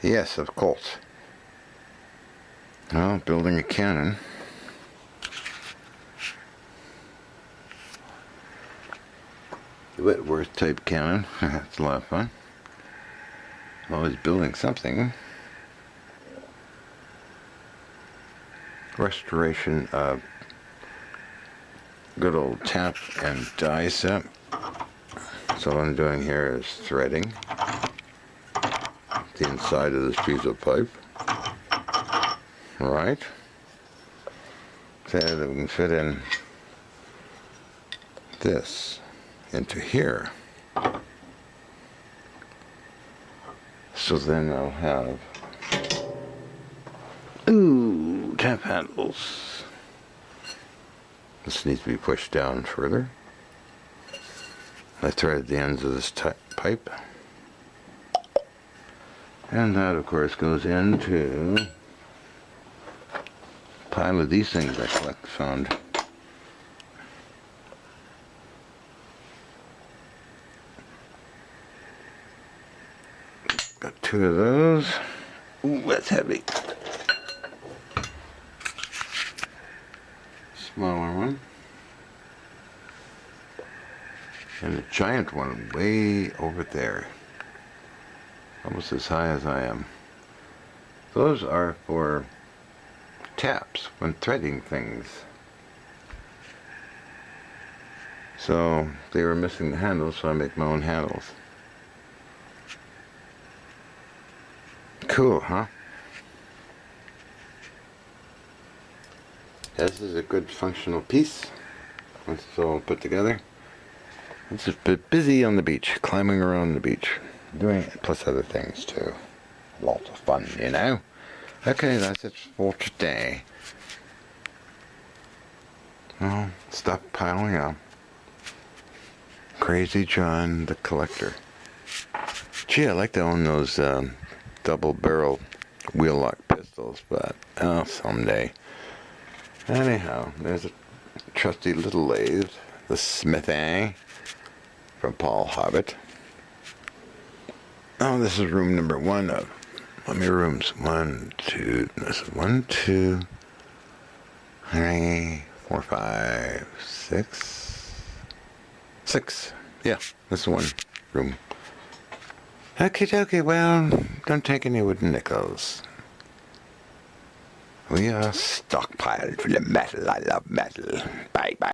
Yes, of course. Well, building a cannon. Whitworth type cannon. That's a lot of fun. Always building something. Restoration of good old tap and die set. So what I'm doing here is threading the inside of this piece of pipe. Right. So that we can fit in this into here. So then I'll have tap handles. This needs to be pushed down further. I threaded the ends of this pipe. And that, of course, goes into a pile of these things I found. Got 2 of those. Ooh, that's heavy. Smaller one. And a giant one way over there. Almost as high as I am. Those are for taps when threading things. So they were missing the handles, so I make my own handles. Cool, huh? This is a good functional piece. Once it's all put together. It's just a bit busy on the beach, climbing around the beach. Doing it, plus other things too. Lots of fun, you know? Okay, that's it for today. Well, stop piling up. Crazy John the Collector. Gee, I like to own those double barrel wheel lock pistols, but someday. Anyhow, there's a trusty little lathe, the Smithing from Paul Hobbit. Oh, this is room number 1 of how many rooms? 1, 2. This is 1, 2, 3, 4, 5, 6. 6. Yeah, this is 1 room. Okay, well, don't take any wooden nickels. We are stockpiled for the metal. I love metal. Bye.